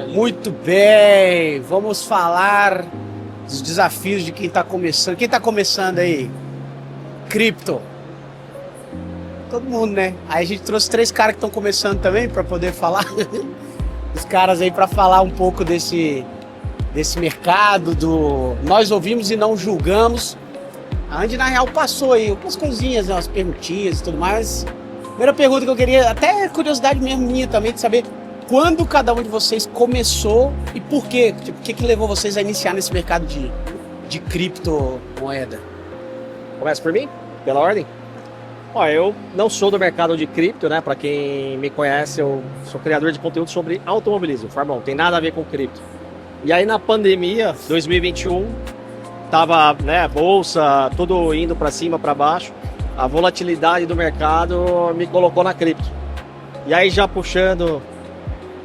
Muito bem, vamos falar dos desafios de quem está começando. Quem está começando aí? Cripto. Todo mundo, né? Aí a gente trouxe 3 caras que estão começando também para poder falar. Os caras aí para falar um pouco desse mercado, nós ouvimos e não julgamos. A Andy, na real, passou aí algumas coisinhas, né, umas perguntinhas e tudo mais. Primeira pergunta que eu queria, até curiosidade mesmo minha também, de saber quando cada um de vocês começou e por quê? Tipo, o que levou vocês a iniciar nesse mercado de criptomoeda? Começa por mim? Pela ordem? Ó, eu não sou do mercado de cripto, né? Para quem me conhece, eu sou criador de conteúdo sobre automobilismo, Fórmula 1, tem nada a ver com cripto. E aí na pandemia, 2021, tava, né, bolsa, tudo indo para cima, para baixo. A volatilidade do mercado me colocou na cripto. E aí já puxando,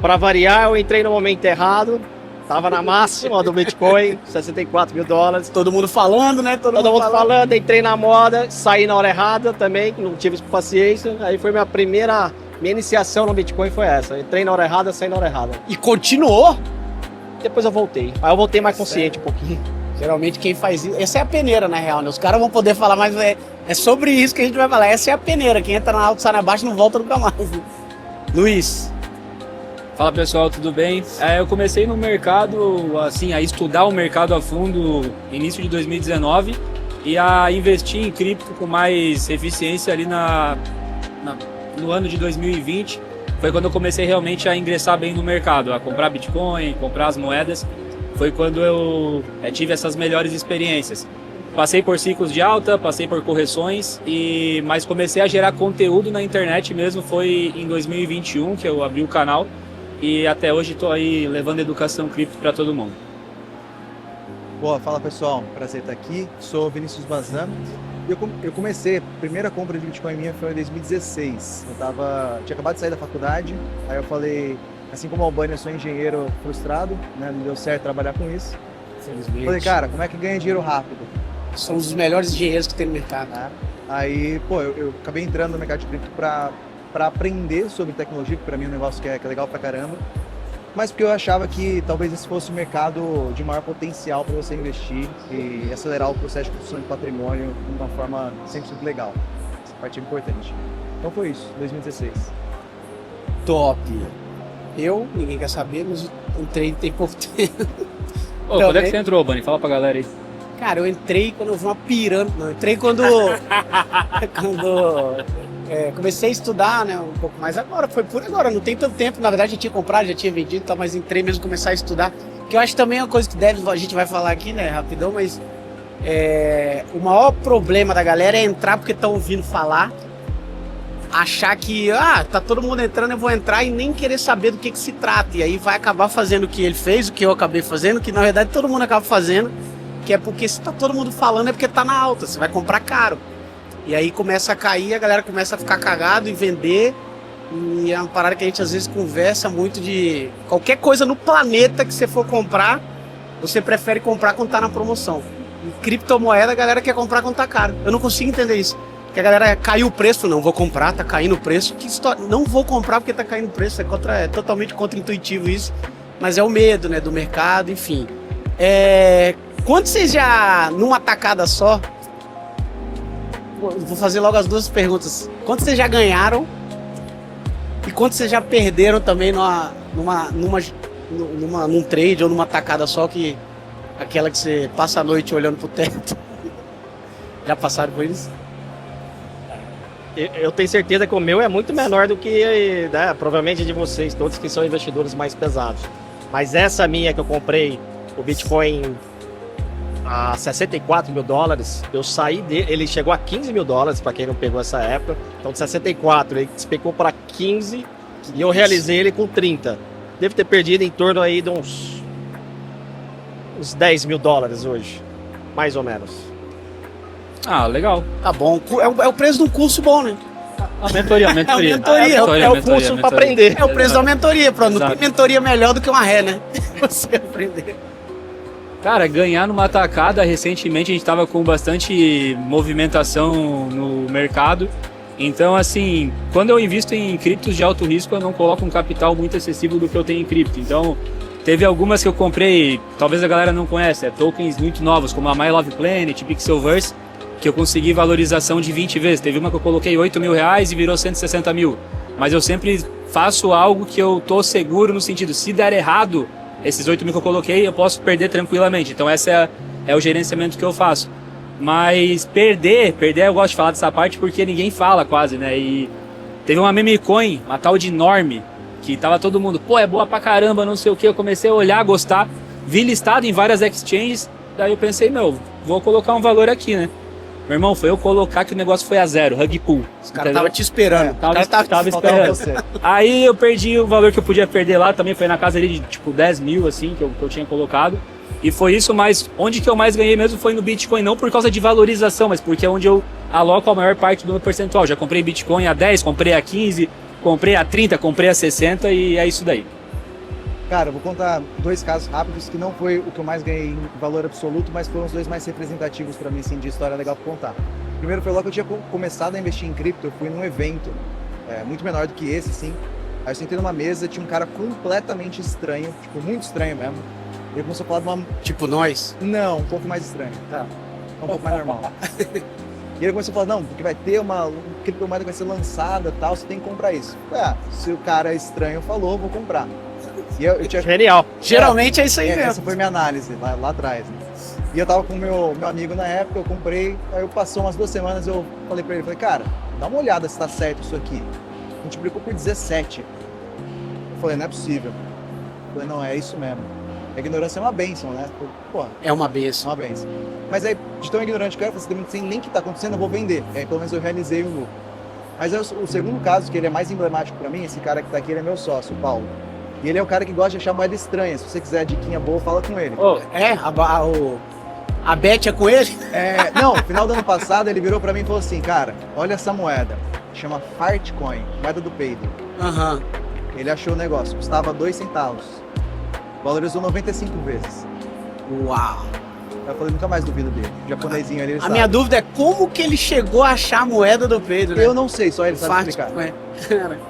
para variar, eu entrei no momento errado. Tava na máxima do Bitcoin, 64 mil dólares. Todo mundo falando, né? Todo mundo falando, entrei na moda, saí na hora errada também, não tive paciência. Aí foi minha iniciação no Bitcoin foi essa. Entrei na hora errada, saí na hora errada. E continuou? Depois eu voltei. Aí eu voltei mais consciente um pouquinho. Geralmente quem faz isso... Essa é a peneira, na real, né? Os caras vão poder falar, mas é sobre isso que a gente vai falar. Essa é a peneira. Quem entra na alta, sai na baixa, não volta nunca mais. Luiz. Fala pessoal, tudo bem? Eu comecei no mercado, assim, a estudar o mercado a fundo no início de 2019 e a investir em cripto com mais eficiência ali no ano de 2020. Foi quando eu comecei realmente a ingressar bem no mercado, a comprar Bitcoin, comprar as moedas. Foi quando eu tive essas melhores experiências. Passei por ciclos de alta, passei por correções, mas comecei a gerar conteúdo na internet mesmo, foi em 2021 que eu abri o canal. E até hoje estou aí levando educação cripto para todo mundo. Boa, fala pessoal, prazer estar aqui. Sou Vinícius Bazan. Eu comecei, a primeira compra de Bitcoin minha foi em 2016. Tinha acabado de sair da faculdade, aí eu falei, assim como o Albani, eu sou engenheiro frustrado, né? Não deu certo trabalhar com isso. Infelizmente. Falei, cara, como é que ganha dinheiro rápido? Somos os melhores engenheiros que tem no mercado. Aí, eu acabei entrando no mercado de cripto para aprender sobre tecnologia, que para mim é um negócio que é legal pra caramba, mas porque eu achava que talvez esse fosse o mercado de maior potencial para você investir e acelerar o processo de construção de patrimônio de uma forma 100% legal. Essa parte é importante. Então foi isso, 2016. Top. Ninguém quer saber, mas entrei tem pouco tempo. Quando é que você entrou, Bani? Fala pra galera aí. Cara, eu entrei quando eu vi uma pirâmide. Não, eu entrei quando comecei a estudar, né, um pouco mais agora, foi por agora, não tem tanto tempo, na verdade já tinha comprado, já tinha vendido, mas entrei mesmo começar a estudar, que eu acho também uma coisa que a gente vai falar aqui, né, rapidão, mas o maior problema da galera é entrar porque estão ouvindo falar, achar que, tá todo mundo entrando, eu vou entrar e nem querer saber do que se trata, e aí vai acabar fazendo o que ele fez, o que eu acabei fazendo, que na verdade todo mundo acaba fazendo, que é porque se tá todo mundo falando é porque tá na alta, você vai comprar caro. E aí começa a cair, a galera começa a ficar cagado e vender. E é uma parada que a gente às vezes conversa muito de qualquer coisa no planeta que você for comprar, você prefere comprar quando tá na promoção. Em criptomoeda a galera quer comprar quando tá caro. Eu não consigo entender isso. Porque a galera caiu o preço, não vou comprar, tá caindo o preço. Que história? Não vou comprar porque tá caindo o preço. É totalmente contra-intuitivo isso. Mas é o medo, né, do mercado, enfim. Quando vocês já, numa tacada só, vou fazer logo as duas perguntas. Quanto vocês já ganharam e quanto vocês já perderam também num trade ou numa tacada só, que aquela que você passa a noite olhando pro teto? Já passaram por isso? Eu tenho certeza que o meu é muito menor do que, né, provavelmente de vocês, todos que são investidores mais pesados. Mas essa minha que eu comprei, o Bitcoin a 64 mil dólares, eu saí dele, ele chegou a 15 mil dólares, para quem não pegou essa época, então de 64 ele despecou para 15 e eu realizei ele com 30. Devo ter perdido em torno aí de uns 10 mil dólares hoje, mais ou menos. Legal. Tá bom, é o preço de um curso bom, né? A mentoria. É o curso para aprender. É o preço da mentoria, pronto. Não tem mentoria melhor do que uma ré, né? Você aprender. Cara, ganhar numa tacada, recentemente a gente estava com bastante movimentação no mercado Então, assim, quando eu invisto em criptos de alto risco, eu não coloco um capital muito excessivo do que eu tenho em cripto. Então, teve algumas que eu comprei, talvez a galera não conheça, tokens muito novos, como a My Love Planet, Pixelverse, que eu consegui valorização de 20 vezes. Teve uma que eu coloquei R$8.000 e virou 160 mil. Mas eu sempre faço algo que eu tô seguro no sentido, se der errado, esses 8 mil que eu coloquei, eu posso perder tranquilamente. Então, essa é o gerenciamento que eu faço. Mas perder, eu gosto de falar dessa parte porque ninguém fala quase, né? E teve uma meme coin, uma tal de Norm, que tava todo mundo, pô, é boa pra caramba, não sei o que. Eu comecei a olhar, gostar, vi listado em várias exchanges, daí eu pensei, meu, vou colocar um valor aqui, né? Meu irmão, foi eu colocar que o negócio foi a zero, rug pull. Os caras estavam te esperando. Tava esperando. Aí eu perdi o valor que eu podia perder lá, também foi na casa ali de tipo 10 mil, assim, que eu tinha colocado. E foi isso, mas onde que eu mais ganhei mesmo foi no Bitcoin, não por causa de valorização, mas porque é onde eu aloco a maior parte do meu percentual. Já comprei Bitcoin a 10, comprei a 15, comprei a 30, comprei a 60 e é isso daí. Cara, eu vou contar 2 casos rápidos que não foi o que eu mais ganhei em valor absoluto, mas foram os 2 mais representativos para mim, assim, de história legal pra contar. Primeiro foi logo que eu tinha começado a investir em cripto, eu fui num evento, muito menor do que esse, sim. Aí eu sentei numa mesa, tinha um cara completamente estranho, tipo, muito estranho mesmo. Ele começou a falar de uma... Tipo nós? Não, um pouco mais estranho. Tá. Um pouco mais normal. E ele começou a falar, não, porque vai ter uma criptomoeda que vai ser lançada e tal, você tem que comprar isso. Se o cara estranho falou, vou comprar. E eu tinha... Genial. Geralmente é isso aí mesmo. Essa foi minha análise lá atrás. Né? E eu tava com meu amigo na época, eu comprei, aí eu passou umas 2 semanas, eu falei pra ele, cara, dá uma olhada se tá certo isso aqui. Multiplicou por 17. Eu falei, não é possível. Eu falei, não, é isso mesmo. A ignorância é uma bênção, né? Pô, é uma bênção. É uma bênção. Mas aí, de tão ignorante que eu era, você também sem nem o que tá acontecendo, eu vou vender. E aí, pelo menos eu realizei o lucro. Mas aí, o segundo caso, que ele é mais emblemático pra mim, esse cara que tá aqui, ele é meu sócio, o Paulo. E ele é o cara que gosta de achar moeda estranha. Se você quiser a diquinha boa, fala com ele. Oh, a Beth é com ele? Não, no final do ano passado, ele virou pra mim e falou assim, cara, olha essa moeda. Chama Fartcoin, moeda do peido. Aham. Ele achou o negócio, custava 2 centavos. Valorizou 95 vezes. Uau! Eu falei, nunca mais duvido dele. O japonesinho ali, ele sabe. Minha dúvida é como que ele chegou a achar a moeda do Pedro, né? Eu não sei, só ele sabe explicar. É.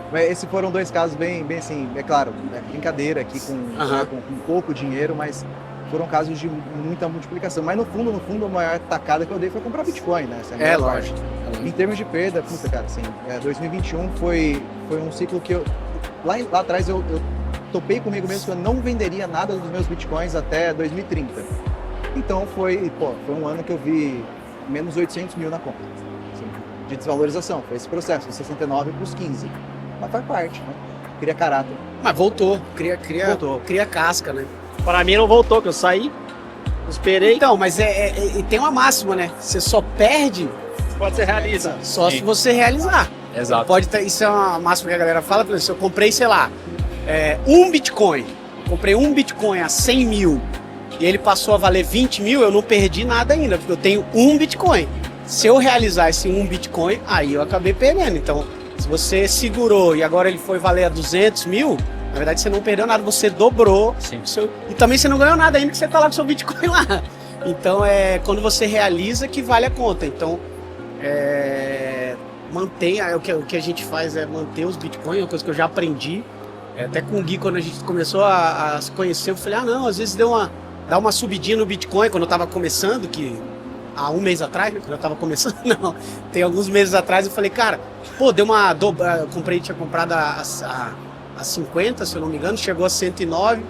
Mas esses foram 2 casos bem assim, é claro, brincadeira aqui com pouco dinheiro, mas foram casos de muita multiplicação. Mas no fundo, a maior tacada que eu dei foi comprar Bitcoin, né? É lógico. Em termos de perda, puta, cara, assim, 2021 foi um ciclo que eu... Lá atrás eu topei comigo mesmo que eu não venderia nada dos meus bitcoins até 2030. Então foi um ano que eu vi menos 800 mil na conta, assim, de desvalorização. Foi esse processo, de 69 para os 15. Mas faz parte, né? Cria caráter. Mas voltou, cria casca, né? Para mim não voltou, que eu saí, esperei. Então, mas tem uma máxima, né? Você só perde... Pode ser realiza. Só se você realizar. Exato. Isso é uma máxima que a galera fala, por exemplo, se eu comprei, sei lá, um Bitcoin, comprei um Bitcoin a 100 mil e ele passou a valer 20 mil, eu não perdi nada ainda, porque eu tenho um Bitcoin. Se eu realizar esse um Bitcoin, aí eu acabei perdendo. Então, se você segurou e agora ele foi valer a 200 mil, na verdade você não perdeu nada, você dobrou. Sim. E também você não ganhou nada ainda, que você tá lá com o seu Bitcoin lá. Então, quando você realiza que vale a conta. Então, mantenha, o que a gente faz é manter os Bitcoins, é uma coisa que eu já aprendi. Até com o Gui, quando a gente começou a se conhecer, eu falei, não, às vezes dá uma subidinha no Bitcoin, quando eu tava começando, que há um mês atrás, quando eu tava começando, não, tem alguns meses atrás, eu falei, cara, deu uma dobra, tinha comprado a 50, se eu não me engano, chegou a 109,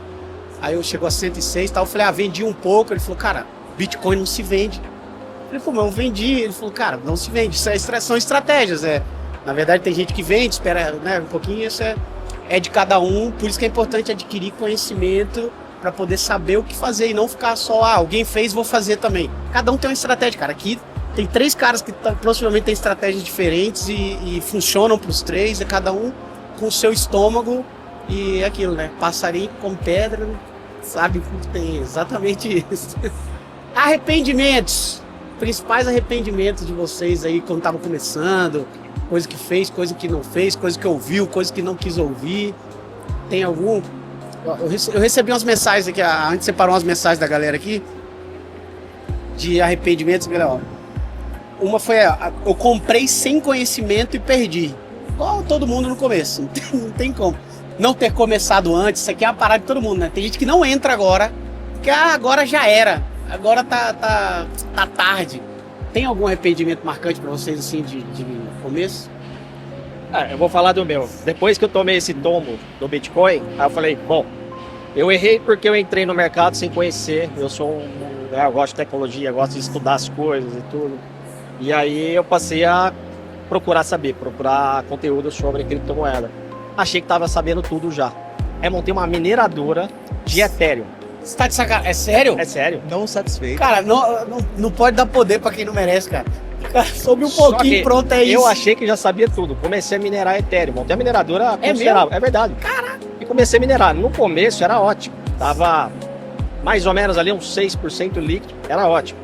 aí chegou a 106 e tal, eu falei, vendi um pouco, ele falou, cara, Bitcoin não se vende. Ele falou, mas eu vendi. Ele falou, cara, não se vende. Isso são estratégias. Na verdade, tem gente que vende, espera, né, um pouquinho. Isso é de cada um. Por isso que é importante adquirir conhecimento para poder saber o que fazer e não ficar só, alguém fez, vou fazer também. Cada um tem uma estratégia, cara. Aqui tem 3 caras que possivelmente têm estratégias diferentes e funcionam para os 3. É cada um com o seu estômago e aquilo, né? Passarinho com pedra, sabe que tem exatamente isso. Arrependimentos. Principais arrependimentos de vocês aí quando tava começando, coisa que fez, coisa que não fez, coisa que ouviu, coisa que não quis ouvir. Tem algum? Eu recebi umas mensagens aqui, a gente separou umas mensagens da galera aqui de arrependimentos, galera. Uma foi, eu comprei sem conhecimento e perdi. Igual todo mundo no começo, não tem como. Não ter começado antes, isso aqui é uma parada de todo mundo, né? Tem gente que não entra agora, porque agora já era, agora tá tarde. Tem algum arrependimento marcante pra vocês, assim, de começo? Eu vou falar do meu. Depois que eu tomei esse tombo do Bitcoin, aí eu falei, bom, eu errei porque eu entrei no mercado sem conhecer. Eu gosto de tecnologia, gosto de estudar as coisas e tudo. E aí eu passei a procurar conteúdo sobre criptomoeda. Achei que tava sabendo tudo já. Aí montei uma mineradora de Ethereum. Você tá de sacanagem? É sério? É sério. Não satisfeito. Cara, não pode dar poder pra quem não merece, cara. Cara, soube um Só pouquinho, que pronto, é isso. Eu achei que já sabia tudo. Comecei a minerar Ethereum. Montei a mineradora considerável. É verdade. Caraca. E comecei a minerar. No começo era ótimo. Tava mais ou menos ali uns 6% líquido. Era ótimo.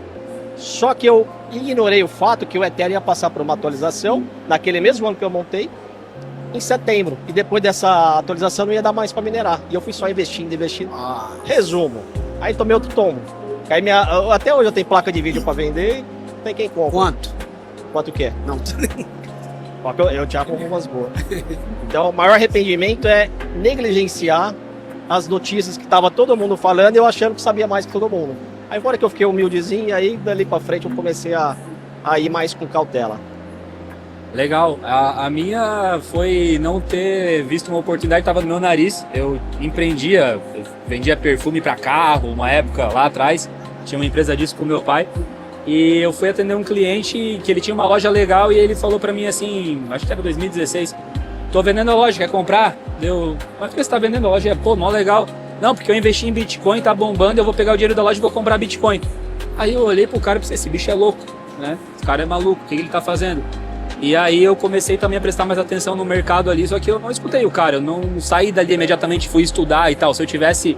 Só que eu ignorei o fato que o Ethereum ia passar por uma atualização naquele mesmo ano que eu montei, em setembro. E depois dessa atualização não ia dar mais para minerar. E eu fui só investindo. Resumo. Aí tomei outro tombo. Aí até hoje eu tenho placa de vídeo para vender e tem quem compra. Quanto? Quanto que é? Não. Eu já compro umas boas. Então o maior arrependimento é negligenciar as notícias que tava todo mundo falando e eu achando que sabia mais que todo mundo. Aí agora que eu fiquei humildezinho, aí dali pra frente eu comecei a ir mais com cautela. Legal. A minha foi não ter visto uma oportunidade que estava no meu nariz. Eu vendia perfume para carro, uma época lá atrás. Tinha uma empresa disso com meu pai. E eu fui atender um cliente que ele tinha uma loja legal e ele falou para mim assim, acho que era 2016, tô vendendo a loja, quer comprar? Mas por que você tá vendendo a loja? Pô, mó legal. Não, porque eu investi em Bitcoin, tá bombando, eu vou pegar o dinheiro da loja e vou comprar Bitcoin. Aí eu olhei pro cara e pensei, esse bicho é louco, né? Esse cara é maluco, o que ele tá fazendo? E aí eu comecei também a prestar mais atenção no mercado ali, só que eu não escutei o cara, eu não saí dali imediatamente, fui estudar e tal. Se eu tivesse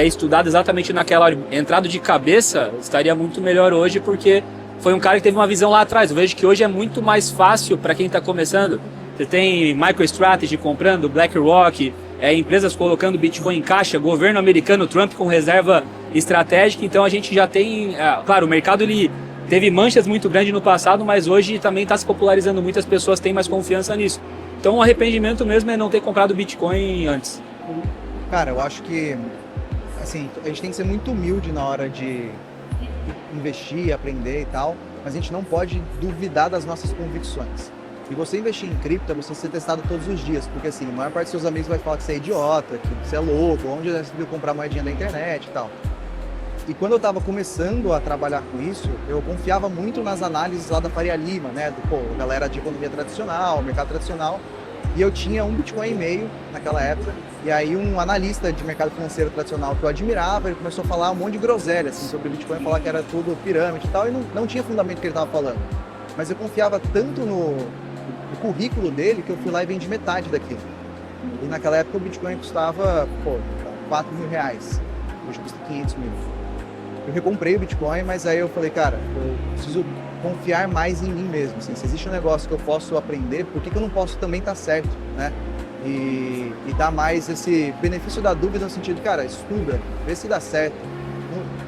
estudado exatamente naquela hora, entrado de cabeça, estaria muito melhor hoje, porque foi um cara que teve uma visão lá atrás. Eu vejo que hoje é muito mais fácil para quem está começando. Você tem MicroStrategy comprando, BlackRock, empresas colocando Bitcoin em caixa, governo americano, Trump com reserva estratégica. Então a gente já tem, claro, o mercado ele teve manchas muito grandes no passado, mas hoje também está se popularizando, muitas pessoas têm mais confiança nisso. Então o arrependimento mesmo é não ter comprado Bitcoin antes. Cara, eu acho que assim, a gente tem que ser muito humilde na hora de investir, aprender e tal, mas a gente não pode duvidar das nossas convicções. E você investir em cripto é você ser testado todos os dias, porque assim, a maior parte dos seus amigos vai falar que você é idiota, que você é louco, onde você viu comprar moedinha na internet e tal. E quando eu estava começando a trabalhar com isso, eu confiava muito nas análises lá da Faria Lima, né, galera de economia tradicional, mercado tradicional, e eu tinha um Bitcoin e meio naquela época, e aí um analista de mercado financeiro tradicional que eu admirava, ele começou a falar um monte de groselha assim, sobre o Bitcoin, falar que era tudo pirâmide e tal, e não tinha fundamento que ele estava falando. Mas eu confiava tanto no currículo dele que eu fui lá e vendi metade daquilo. E naquela época o Bitcoin custava, R$4.000, hoje custa 500 mil. Eu recomprei o Bitcoin, mas aí eu falei, cara, eu preciso confiar mais em mim mesmo. Assim, se existe um negócio que eu posso aprender, por que eu não posso também estar certo, né? E dar mais esse benefício da dúvida no sentido, cara, estuda, vê se dá certo.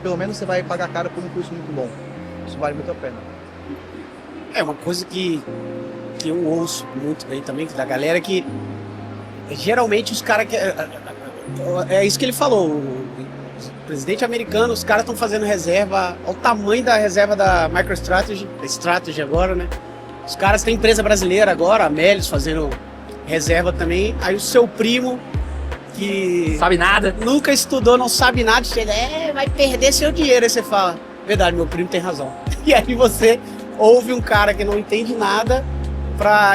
Pelo menos você vai pagar caro por um curso muito bom. Isso vale muito a pena. É uma coisa que eu ouço muito bem também, da galera, que geralmente os caras que... É isso que ele falou, o presidente americano, os caras estão fazendo reserva, olha o tamanho da reserva da MicroStrategy agora, né? Os caras têm empresa brasileira agora, a Melius fazendo reserva também, aí o seu primo, que... Sabe nada. Nunca estudou, não sabe nada, chega, vai perder seu dinheiro, aí você fala, verdade, meu primo tem razão. E aí você ouve um cara que não entende nada,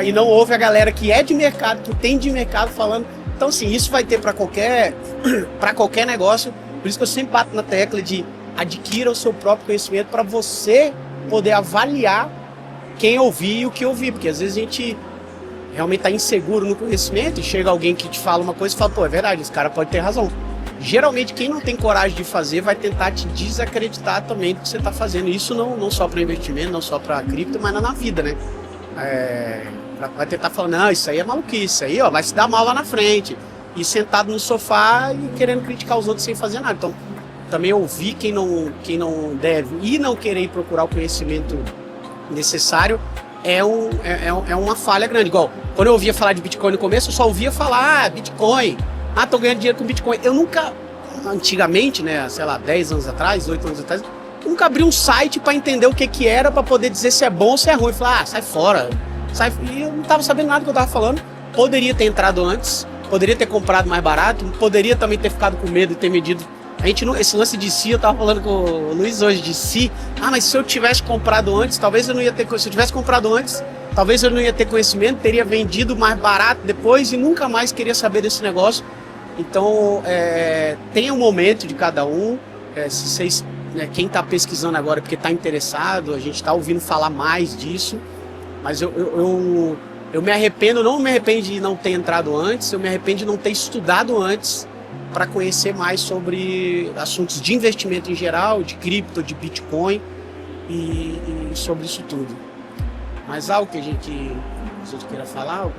e não ouve a galera que é de mercado, que tem de mercado falando. Então, assim, isso vai ter para qualquer negócio. Por isso que eu sempre bato na tecla de adquira o seu próprio conhecimento para você poder avaliar quem ouvir e o que ouvir. Porque às vezes a gente realmente está inseguro no conhecimento e chega alguém que te fala uma coisa e fala, pô, é verdade, esse cara pode ter razão. Geralmente quem não tem coragem de fazer vai tentar te desacreditar também do que você está fazendo. Isso não só para investimento, não só para cripto, mas na vida, né? Vai tentar falar, não, isso aí é maluquice, isso aí vai se dar mal lá na frente. E sentado no sofá e querendo criticar os outros sem fazer nada. Então, também ouvir quem não deve e não querer ir procurar o conhecimento necessário, é uma falha grande. Igual, quando eu ouvia falar de Bitcoin no começo, eu só ouvia falar, Bitcoin, tô ganhando dinheiro com Bitcoin. Eu nunca, antigamente, né, sei lá, 10 anos atrás, 8 anos atrás, eu nunca abri um site para entender o que era, para poder dizer se é bom ou se é ruim. Falar, sai fora. E eu não tava sabendo nada do que eu tava falando. Poderia ter entrado antes, poderia ter comprado mais barato, poderia também ter ficado com medo e ter medido. A gente não, esse lance de si, eu tava falando com o Luiz hoje, de si. Mas se eu tivesse comprado antes, talvez eu não ia ter. Se eu tivesse comprado antes, talvez eu não ia ter conhecimento, teria vendido mais barato depois e nunca mais queria saber desse negócio. Então, tem um momento de cada um. Se vocês, quem está pesquisando agora porque está interessado, a gente está ouvindo falar mais disso. Mas eu me arrependo, não me arrependo de não ter entrado antes, eu me arrependo de não ter estudado antes para conhecer mais sobre assuntos de investimento em geral, de cripto, de Bitcoin e sobre isso tudo. Mas algo que a gente queira falar?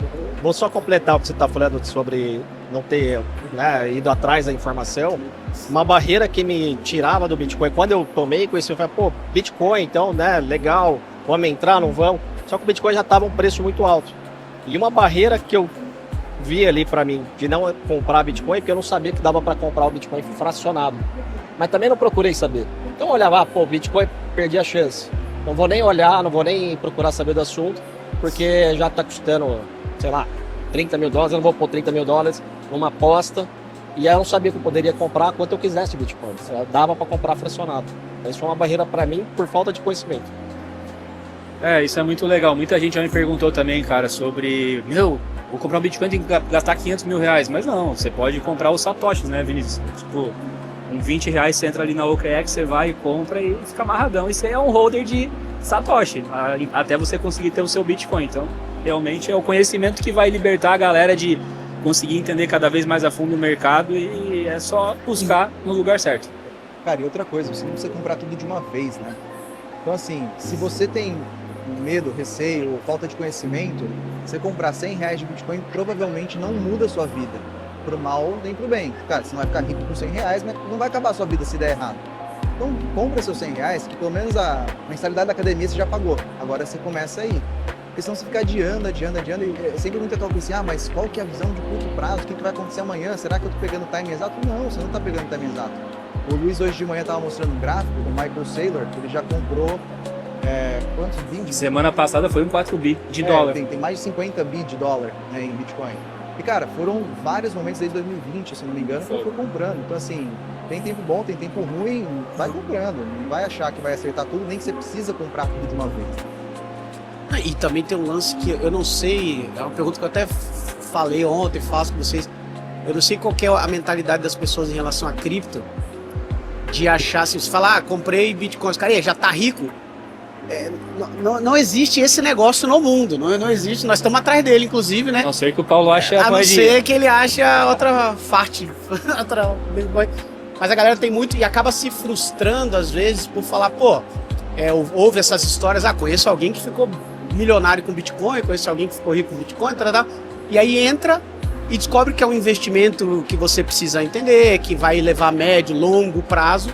Vou só completar o que você está falando sobre não ter, né, ido atrás da informação. Uma barreira que me tirava do Bitcoin, quando eu tomei conhecimento, eu falei, Bitcoin, então, né, legal, vamos entrar, não vamos? Só que o Bitcoin já estava um preço muito alto. E uma barreira que eu vi ali para mim de não comprar Bitcoin, porque eu não sabia que dava para comprar o Bitcoin fracionado. Mas também não procurei saber. Então eu olhava, Bitcoin, perdi a chance. Não vou nem olhar, não vou nem procurar saber do assunto, porque já está custando, sei lá, 30 mil dólares, eu não vou pôr 30 mil dólares numa aposta. E aí eu não sabia que eu poderia comprar quanto eu quisesse de Bitcoin. Dava para comprar fracionado. Então, isso foi uma barreira para mim por falta de conhecimento. Isso é muito legal. Muita gente já me perguntou também, cara, sobre... vou comprar um Bitcoin, tem que gastar 500 mil reais. Mas não, você pode comprar os satoshis, né, Vinícius? Tipo, com 20 reais você entra ali na OKEx, você vai e compra e fica amarradão. E você é um holder de satoshi, até você conseguir ter o seu Bitcoin. Então, realmente é o conhecimento que vai libertar a galera de conseguir entender cada vez mais a fundo o mercado e é só buscar no lugar certo. Cara, e outra coisa, você não precisa comprar tudo de uma vez, né? Então, assim, se você tem medo, receio ou falta de conhecimento, você comprar 100 reais de Bitcoin provavelmente não muda a sua vida, pro mal nem pro bem. Cara, você não vai ficar rico com 100 reais, mas não vai acabar a sua vida se der errado. Então, compra seus 100 reais, que pelo menos a mensalidade da academia você já pagou. Agora você começa aí. Porque senão você fica adiando, e sempre muita talk assim, mas qual que é a visão de curto prazo? O que vai acontecer amanhã? Será que eu tô pegando o time exato? Não, você não tá pegando o time exato. O Luiz hoje de manhã tava mostrando um gráfico do Michael Saylor, que ele já comprou quantos? 20? Semana passada foi um 4 bi de dólar. Tem mais de 50 bi de dólar, né, em Bitcoin. E cara, foram vários momentos desde 2020, se não me engano, que eu fui comprando. Então assim, tem tempo bom, tem tempo ruim, vai comprando. Não vai achar que vai acertar tudo, nem que você precisa comprar tudo de uma vez. E também tem um lance que eu não sei, é uma pergunta que eu até falei ontem, faço com vocês. Eu não sei qual que é a mentalidade das pessoas em relação a cripto, de achar assim, você fala, comprei Bitcoin, cara, já tá rico. Não existe esse negócio no mundo, não existe, nós estamos atrás dele, inclusive, né? A não ser que o Paulo ache a não ser que ele acha outra parte, outra Bitcoin. Mas a galera tem muito e acaba se frustrando às vezes por falar, ouve essas histórias, conheço alguém que ficou milionário com Bitcoin, conheço alguém que ficou rico com Bitcoin, e aí entra e descobre que é um investimento que você precisa entender, que vai levar médio, longo prazo,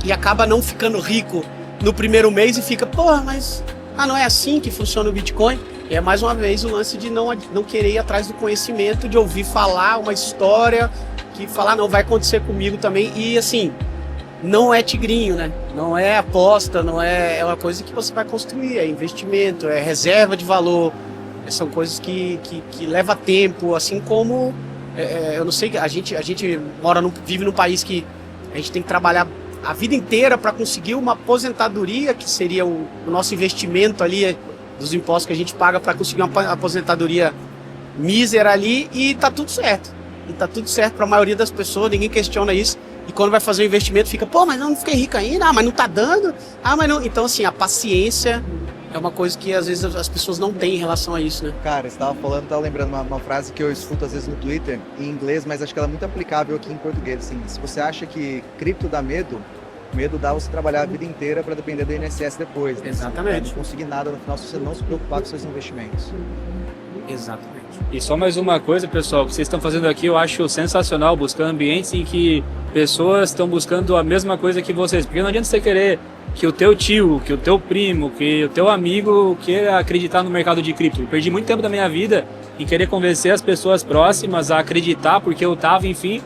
e acaba não ficando rico no primeiro mês e fica, mas não é assim que funciona o Bitcoin. E é mais uma vez o lance de não querer ir atrás do conhecimento, de ouvir falar uma história, que falar, não, vai acontecer comigo também, e assim, não é tigrinho, né? Não é aposta, não é uma coisa que você vai construir, é investimento, é reserva de valor, são coisas que leva tempo, assim como, eu não sei, a gente vive num país que a gente tem que trabalhar a vida inteira para conseguir uma aposentadoria, que seria o nosso investimento ali, dos impostos que a gente paga para conseguir uma aposentadoria mísera ali, e tá tudo certo. E tá tudo certo para a maioria das pessoas, ninguém questiona isso. E quando vai fazer o investimento fica, mas não fiquei rico ainda, mas não tá dando, mas não. Então assim, a paciência é uma coisa que às vezes as pessoas não têm em relação a isso, né? Cara, você tava lembrando uma frase que eu escuto às vezes no Twitter, em inglês, mas acho que ela é muito aplicável aqui em português. Assim, se você acha que cripto dá medo, medo dá você trabalhar a vida inteira para depender do INSS depois. Né? Exatamente. Não conseguir nada no final se você não se preocupar com seus investimentos. Exatamente. E só mais uma coisa, pessoal, que vocês estão fazendo aqui, eu acho sensacional, buscar ambientes em que pessoas estão buscando a mesma coisa que vocês. Porque não adianta você querer que o teu tio, que o teu primo, que o teu amigo queira acreditar no mercado de cripto. Eu perdi muito tempo da minha vida em querer convencer as pessoas próximas a acreditar, porque eu tava, enfim.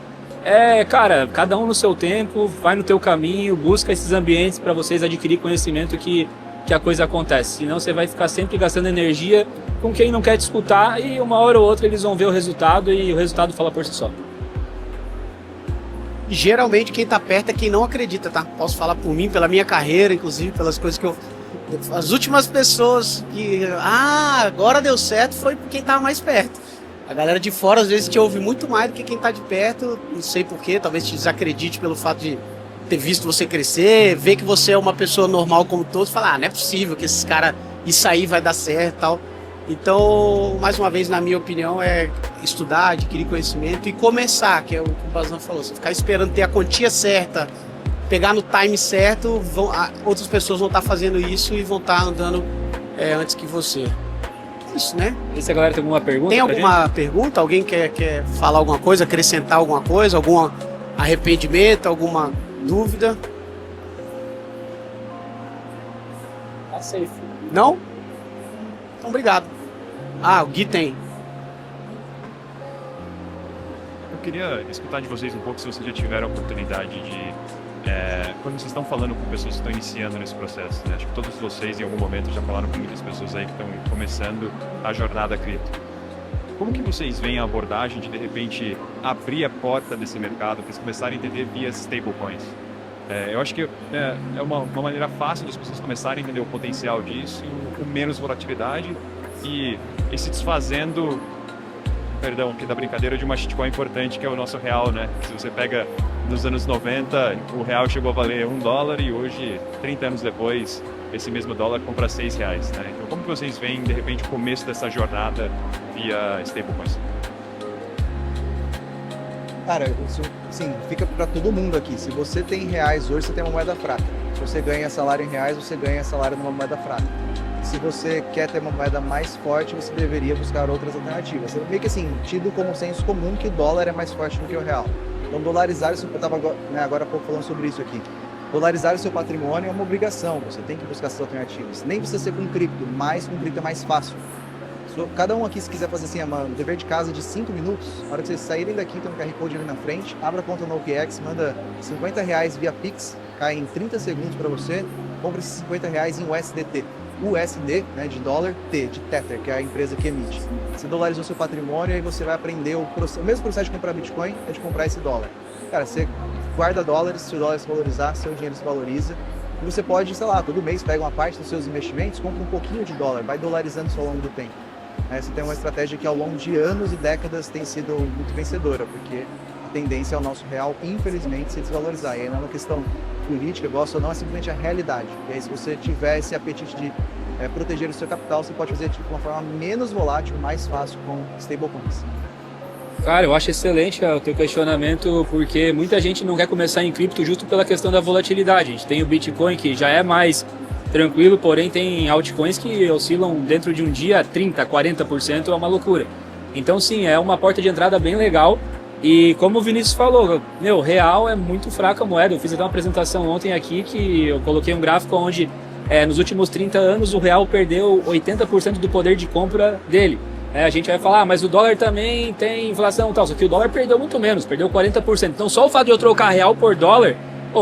Cara, cada um no seu tempo, vai no teu caminho, busca esses ambientes para vocês adquirir conhecimento que a coisa acontece. Senão você vai ficar sempre gastando energia com quem não quer te escutar e uma hora ou outra eles vão ver o resultado e o resultado fala por si só. Geralmente quem tá perto é quem não acredita, tá? Posso falar por mim, pela minha carreira, inclusive, pelas coisas que eu... As últimas pessoas que... agora deu certo foi quem tava mais perto. A galera de fora às vezes te ouve muito mais do que quem tá de perto, não sei porquê, talvez te desacredite pelo fato de ter visto você crescer, ver que você é uma pessoa normal como todos, falar, não é possível que esses caras, isso aí vai dar certo e tal. Então, mais uma vez, na minha opinião, é estudar, adquirir conhecimento e começar, que é o que o Bazan falou. Você ficar esperando ter a quantia certa, pegar no time certo, outras pessoas vão estar fazendo isso e vão estar andando antes que você. Isso, né? E se a galera tem alguma pergunta? Tem alguma pergunta? Alguém quer falar alguma coisa, acrescentar alguma coisa, algum arrependimento, alguma dúvida? Tá safe. Não? Então, obrigado. O Gui tem. Eu queria escutar de vocês um pouco se vocês já tiveram a oportunidade de... quando vocês estão falando com pessoas que estão iniciando nesse processo, né? Acho que todos vocês em algum momento já falaram com muitas pessoas aí que estão começando a jornada cripto. Como que vocês veem a abordagem de repente abrir a porta desse mercado para eles começarem a entender via stablecoins? Eu acho que é uma maneira fácil das pessoas começarem a entender o potencial disso, com menos volatilidade e se desfazendo, perdão, que da brincadeira, de uma shitcoin importante que é o nosso real, né? Se você pega nos anos 90, o real chegou a valer $1 e hoje, 30 anos depois, esse mesmo dólar compra R$6, né? Então como que vocês veem, de repente, o começo dessa jornada via stablecoins? Cara, isso, sim, fica para todo mundo aqui. Se você tem reais hoje, você tem uma moeda fraca. Se você ganha salário em reais, você ganha salário numa moeda fraca. Se você quer ter uma moeda mais forte, você deveria buscar outras alternativas. É meio que assim, tido como senso comum que o dólar é mais forte do que o real. Então, dolarizar, eu estava agora há pouco falando sobre isso aqui. Dolarizar o seu patrimônio é uma obrigação, você tem que buscar essas alternativas. Nem precisa ser com cripto, mas com cripto é mais fácil. Cada um aqui, se quiser fazer assim, um dever de casa de 5 minutos, na hora que vocês saírem daqui, tem um QR Code ali na frente, abra a conta no OKX, manda R$50 via Pix, cai em 30 segundos para você, compra esses R$50 em USDT. USD, né, de dólar, T, de Tether, que é a empresa que emite. Você dolarizou seu patrimônio e aí você vai aprender o mesmo processo de comprar Bitcoin é de comprar esse dólar. Cara, você guarda dólares, se o dólar se valorizar, seu dinheiro se valoriza. E você pode, sei lá, todo mês pega uma parte dos seus investimentos, compra um pouquinho de dólar, vai dolarizando isso ao longo do tempo. Você tem uma estratégia que ao longo de anos e décadas tem sido muito vencedora, porque a tendência é o nosso real, infelizmente, se desvalorizar. E aí não é uma questão política, gosta ou não, é simplesmente a realidade. E aí se você tiver esse apetite de proteger o seu capital, você pode fazer de uma forma menos volátil, mais fácil com stablecoins. Cara, eu acho excelente o teu questionamento, porque muita gente não quer começar em cripto justo pela questão da volatilidade. A gente tem o Bitcoin, que já é mais tranquilo, porém tem altcoins que oscilam dentro de um dia 30%, 40%, é uma loucura. Então sim, é uma porta de entrada bem legal. E como o Vinícius falou, real é muito fraca a moeda. Eu fiz até uma apresentação ontem aqui que eu coloquei um gráfico onde nos últimos 30 anos o real perdeu 80% do poder de compra dele. A gente vai falar, mas o dólar também tem inflação e tal, só que o dólar perdeu muito menos, perdeu 40%. Então só o fato de eu trocar real por dólar,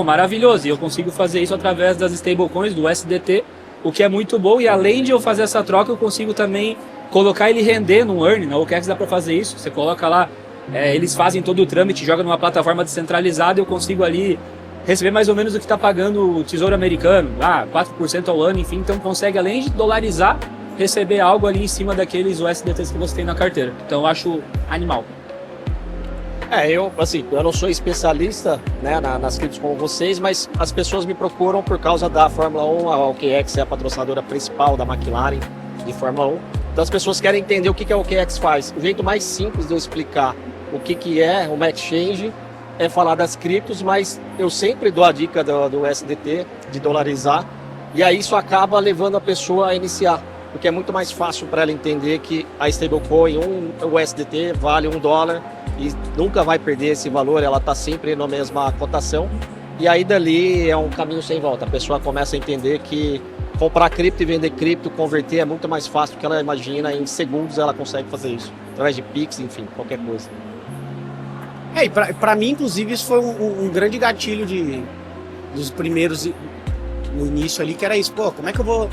maravilhoso. E eu consigo fazer isso através das stablecoins, do USDT, o que é muito bom. E além de eu fazer essa troca, eu consigo também colocar ele render no Earn. Na OKX dá para fazer isso, você coloca lá, eles fazem todo o trâmite, joga numa plataforma descentralizada e eu consigo ali receber mais ou menos o que está pagando o Tesouro Americano, 4% ao ano, enfim. Então consegue, além de dolarizar, receber algo ali em cima daqueles USDTs que você tem na carteira. Então eu acho animal. Eu não sou especialista, né, nas criptos como vocês, mas as pessoas me procuram por causa da Fórmula 1, a OKX é a patrocinadora principal da McLaren de Fórmula 1. Então as pessoas querem entender o que a OKX faz. O jeito mais simples de eu explicar o que é uma exchange é falar das criptos, mas eu sempre dou a dica do USDT, de dolarizar, e aí isso acaba levando a pessoa a iniciar, porque é muito mais fácil para ela entender que a stablecoin, o USDT vale $1 e nunca vai perder esse valor, ela está sempre na mesma cotação. E aí dali é um caminho sem volta. A pessoa começa a entender que comprar cripto e vender cripto, converter é muito mais fácil do que ela imagina. Em segundos ela consegue fazer isso. Através de Pix, enfim, qualquer coisa. E pra mim, inclusive, isso foi um grande gatilho dos primeiros no início ali, que era isso. Pô, como é que eu vou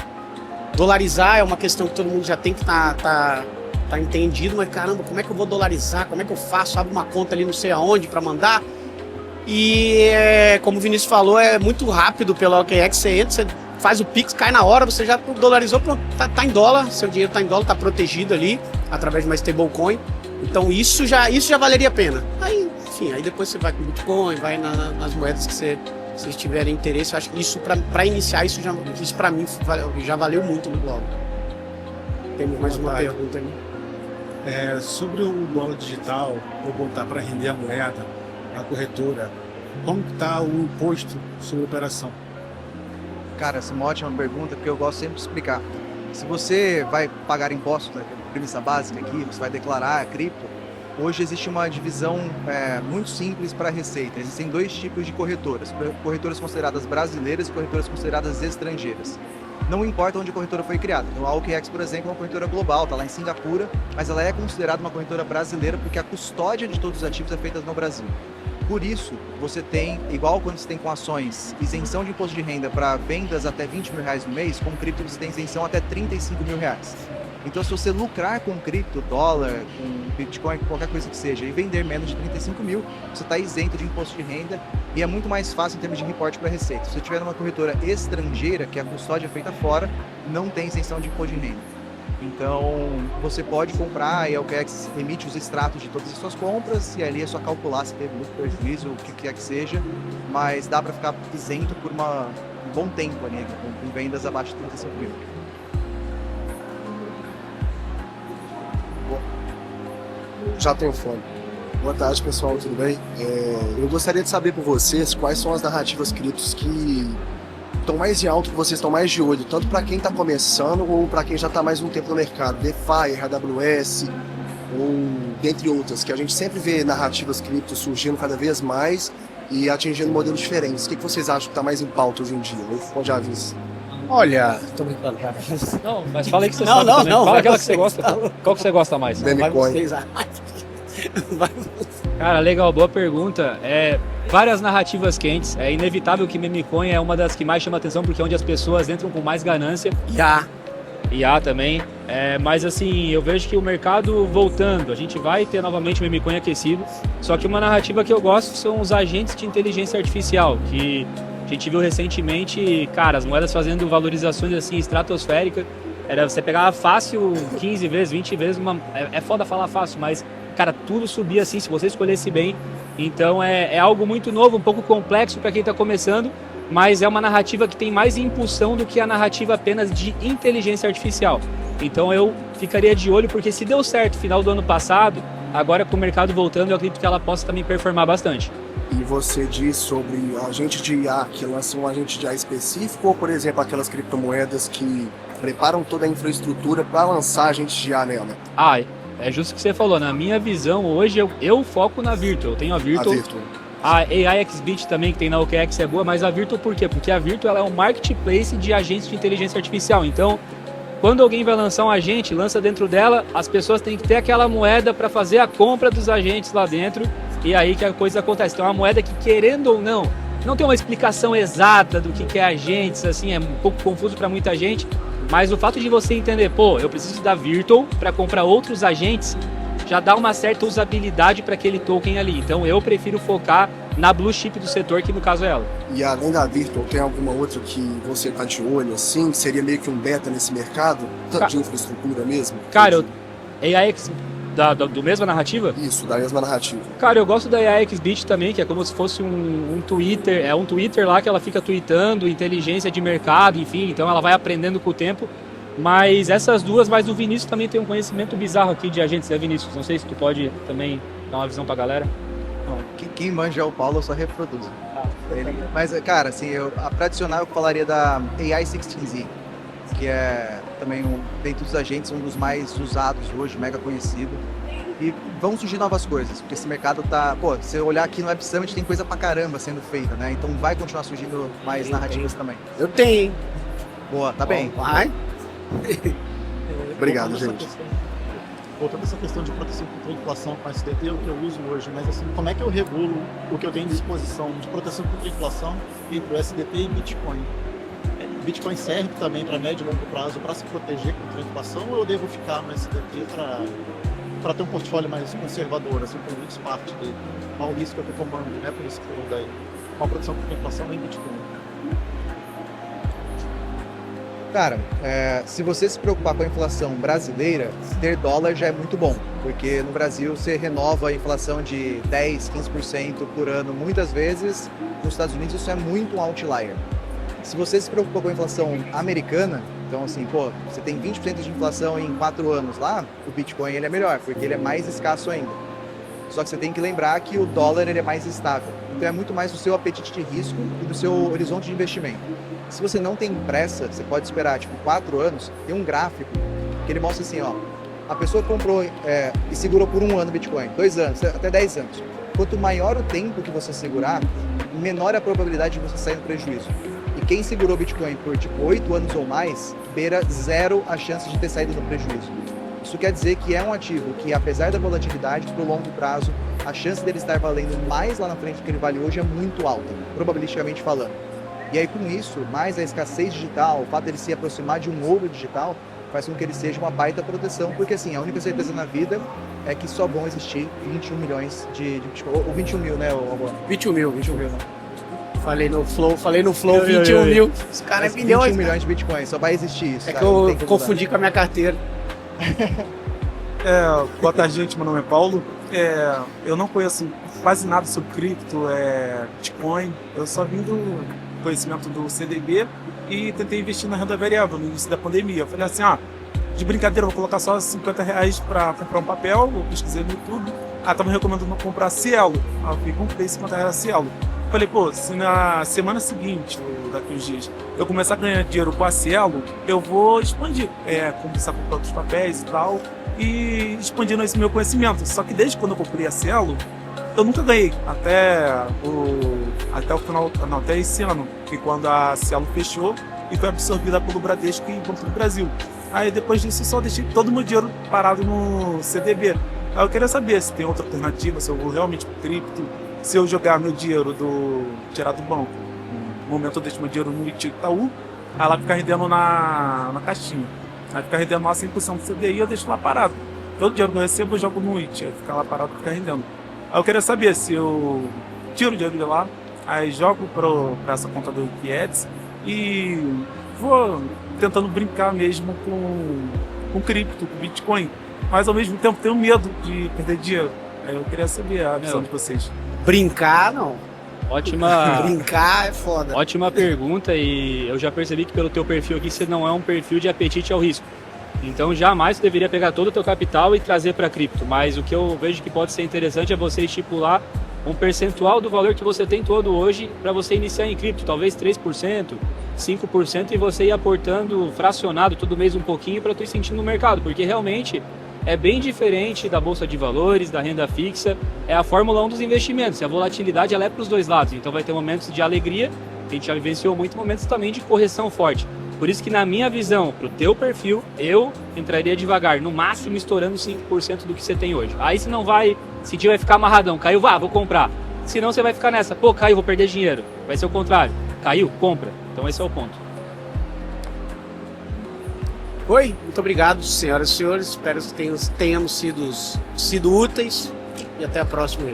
dolarizar? É uma questão que todo mundo já tem que tá entendido, mas caramba, como é que eu vou dolarizar? Como é que eu faço? Abro uma conta ali não sei aonde pra mandar. E como o Vinícius falou, é muito rápido pela OKEx, você entra, você faz o Pix, cai na hora, você já dolarizou, pronto, tá em dólar, seu dinheiro tá em dólar, tá protegido ali, através de uma stablecoin. Então isso já valeria a pena. Aí, enfim, aí depois você vai com o Bitcoin, vai nas moedas que vocês tiverem interesse. Eu acho que isso, pra iniciar, isso pra mim já valeu muito no blog. Temos mais uma pergunta ali. Sobre o dólar digital, vou botar para render a moeda, a corretora, como está o imposto sobre a operação? Cara, essa é uma ótima pergunta, porque eu gosto sempre de explicar. Se você vai pagar impostos, né, premissa básica aqui, você vai declarar cripto, hoje existe uma divisão muito simples para a receita. Existem dois tipos de corretoras. Corretoras consideradas brasileiras e corretoras consideradas estrangeiras. Não importa onde a corretora foi criada. Então, a OKEx, por exemplo, é uma corretora global, está lá em Singapura, mas ela é considerada uma corretora brasileira porque a custódia de todos os ativos é feita no Brasil. Por isso, você tem, igual quando você tem com ações, isenção de imposto de renda para vendas até R$20 mil no mês, com cripto você tem isenção até R$35 mil. Então, se você lucrar com cripto, dólar, com Bitcoin, qualquer coisa que seja, e vender menos de 35 mil, você está isento de imposto de renda e é muito mais fácil em termos de reporte para receita. Se você tiver numa corretora estrangeira, que a custódia é feita fora, não tem isenção de imposto de renda. Então, você pode comprar e a OKEx emite os extratos de todas as suas compras e ali é só calcular se teve lucro, prejuízo, o que quer que seja, mas dá para ficar isento por um bom tempo ali, com vendas abaixo de 35 mil. Já tenho fome. Boa tarde, pessoal, tudo bem? Eu gostaria de saber por vocês quais são as narrativas criptos que estão mais em alto, que vocês estão mais de olho, tanto para quem está começando ou para quem já está mais um tempo no mercado, DeFi, AWS, ou dentre outras, que a gente sempre vê narrativas criptos surgindo cada vez mais e atingindo modelos diferentes. O que vocês acham que está mais em pauta hoje em dia? Eu já vi isso. Olha, tô brincando, cara. Não, mas fala aí que você Não, sabe não, também. não, Fala vai aquela que você. você gosta. Qual que você gosta mais? Vai Memecoin. vocês. Vai. Cara, legal, boa pergunta. Várias narrativas quentes. É inevitável que memecoin é uma das que mais chama atenção, porque é onde as pessoas entram com mais ganância. IA também. Mas assim, eu vejo que o mercado voltando, a gente vai ter novamente o memecoin aquecido. Só que uma narrativa que eu gosto são os agentes de inteligência artificial, que a gente viu recentemente, cara, as moedas fazendo valorizações assim estratosféricas. Você pegava fácil 15 vezes, 20 vezes, é foda falar fácil, mas cara, tudo subia assim, se você escolhesse bem. Então é algo muito novo, um pouco complexo para quem está começando, mas é uma narrativa que tem mais impulsão do que a narrativa apenas de inteligência artificial. Então eu ficaria de olho, porque se deu certo no final do ano passado, agora com o mercado voltando, eu acredito que ela possa também performar bastante. E você diz sobre agente de IA que lança um agente de IA específico ou, por exemplo, aquelas criptomoedas que preparam toda a infraestrutura para lançar agentes de IA nela? É justo o que você falou. Na minha visão, hoje eu foco na Virtual. Eu tenho a Virtual. A AIXBit também, que tem na OKEx, é boa, mas a Virtual por quê? Porque a Virtual ela é um marketplace de agentes de inteligência artificial. Então, quando alguém vai lançar um agente, lança dentro dela, as pessoas têm que ter aquela moeda para fazer a compra dos agentes lá dentro, e aí que a coisa acontece. Então, é uma moeda que, querendo ou não tem uma explicação exata do que é agentes, assim, é um pouco confuso para muita gente, mas o fato de você entender, eu preciso da Virtual para comprar outros agentes, já dá uma certa usabilidade para aquele token ali. Então eu prefiro focar na blue chip do setor, que no caso é ela. E além da Virtual, tem alguma outra que você tá de olho, assim, que seria meio que um beta nesse mercado, tanto de infraestrutura mesmo? Cara, AIX do mesma narrativa? Isso, da mesma narrativa. Cara, eu gosto da AIXBit também, que é como se fosse um Twitter, é um Twitter lá que ela fica tweetando, inteligência de mercado, enfim, então ela vai aprendendo com o tempo. Mas essas duas, mas o Vinícius também tem um conhecimento bizarro aqui de agentes, né, Vinícius? Não sei se tu pode também dar uma visão pra galera. Quem manja é o Paulo, eu só reproduzo. Mas, cara, assim, a tradicional eu falaria da AI16Z, que é também, dentre os agentes, um dos mais usados hoje, mega conhecido. E vão surgir novas coisas, porque esse mercado tá... Pô, se você olhar aqui no Web Summit, tem coisa pra caramba sendo feita, né? Então vai continuar surgindo mais narrativas também. Eu tenho, hein? Boa, tá bem. Vai. Obrigado, Voltando a essa gente. questão- Voltando a essa questão de proteção contra a inflação com a STT, é o que eu uso hoje, mas assim, como é que eu regulo o que eu tenho à disposição de proteção contra a inflação entre o SDT e Bitcoin? Bitcoin serve também para médio e longo prazo para se proteger contra a inflação ou eu devo ficar no SDT para ter um portfólio mais conservador, assim, com muitas partes dele? Qual o risco que eu estou tomando, né, por isso que eu daí? Qual a proteção contra a inflação em Bitcoin? Cara, se você se preocupar com a inflação brasileira, ter dólar já é muito bom, porque no Brasil você renova a inflação de 10, 15% por ano muitas vezes, nos Estados Unidos isso é muito um outlier. Se você se preocupa com a inflação americana, então assim, pô, você tem 20% de inflação em 4 anos lá, o Bitcoin ele é melhor, porque ele é mais escasso ainda. Só que você tem que lembrar que o dólar ele é mais estável. Então é muito mais do seu apetite de risco e do seu horizonte de investimento. Se você não tem pressa, você pode esperar tipo 4 anos, tem um gráfico que ele mostra assim, ó, a pessoa comprou e segurou por 1 ano Bitcoin, 2 anos, até 10 anos. Quanto maior o tempo que você segurar, menor a probabilidade de você sair no prejuízo. E quem segurou Bitcoin por tipo 8 anos ou mais, beira 0 a chance de ter saído no prejuízo. Isso quer dizer que é um ativo que, apesar da volatilidade, para o longo prazo, a chance dele estar valendo mais lá na frente do que ele vale hoje é muito alta, probabilisticamente falando. E aí, com isso, mais a escassez digital, o fato dele se aproximar de um ouro digital, faz com que ele seja uma baita proteção, porque assim, a única certeza na vida é que só vão existir 21 milhões de Bitcoin, ou 21 mil, né, Alban? 21 mil. 21 mil, né? Falei no Flow, 21 mil. Os caras é 21 milhões. milhões de Bitcoin, só vai existir isso. É cara, que não tem eu como confundi com a minha carteira. Boa tarde, gente. Meu nome é Paulo. Eu não conheço quase nada sobre cripto, Bitcoin. Eu só vim do conhecimento do CDB e tentei investir na renda variável no início da pandemia. Eu falei assim, de brincadeira, eu vou colocar só R$50 para comprar um papel. Eu pesquisei no YouTube. Tava me recomendando comprar Cielo. Eu comprei R$50 Cielo. Falei, pô, se na semana seguinte, ou daqui uns dias, eu começar a ganhar dinheiro com a Cielo, eu vou expandir. Começar a comprar outros papéis e tal, e expandindo esse meu conhecimento. Só que desde quando eu comprei a Cielo, eu nunca ganhei. Até o final, não, até esse ano, que quando a Cielo fechou e foi absorvida pelo Bradesco e Banco do Brasil. Aí depois disso eu só deixei todo o meu dinheiro parado no CDB. Aí eu queria saber se tem outra alternativa, se eu vou realmente pro cripto, se eu jogar meu dinheiro tirar do banco. No momento eu deixo meu dinheiro no Itaú, aí ela fica rendendo na caixinha. Aí fica rendendo lá 100% do CDI e eu deixo lá parado. Todo dinheiro que eu recebo eu jogo no IT, aí fica lá parado e fica rendendo. Aí eu queria saber se eu tiro o dinheiro de lá, aí jogo pra essa conta do Kieds e vou tentando brincar mesmo com cripto, com Bitcoin. Mas ao mesmo tempo tenho medo de perder dinheiro. Aí eu queria saber a visão de vocês. Brincar, não. Ótima, Brincar é foda. ótima pergunta, e eu já percebi que pelo teu perfil aqui você não é um perfil de apetite ao risco. Então jamais você deveria pegar todo o teu capital e trazer para cripto, mas o que eu vejo que pode ser interessante é você estipular um percentual do valor que você tem todo hoje para você iniciar em cripto, talvez 3%, 5%, e você ir aportando fracionado todo mês um pouquinho para tu ir sentindo no mercado, porque realmente é bem diferente da bolsa de valores, da renda fixa, é a Fórmula 1 dos investimentos, e a volatilidade ela é para os dois lados, então vai ter momentos de alegria, a gente já vivenciou muito, momentos também de correção forte. Por isso que na minha visão, pro teu perfil, eu entraria devagar, no máximo estourando 5% do que você tem hoje. Aí você não vai sentir, vai ficar amarradão, caiu, vou comprar. Senão você vai ficar nessa, pô, caiu, vou perder dinheiro. Vai ser o contrário, caiu, compra. Então esse é o ponto. Oi, muito obrigado, senhoras e senhores. Espero que tenhamos sido úteis e até a próxima.